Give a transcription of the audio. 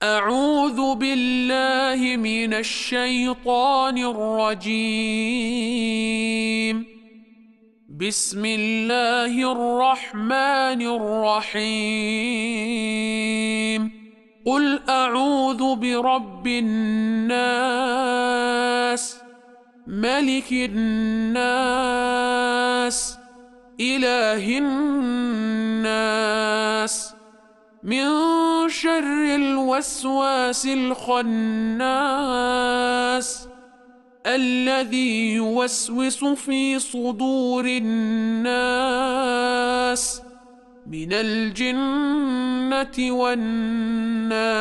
أعوذ بالله من الشيطان الرجيم. بسم الله الرحمن الرحيم. قل أعوذ برب الناس، ملك الناس، إله الناس، من شر الوسواس الخناس الذي يوسوس في صدور الناس من الجنة والناس.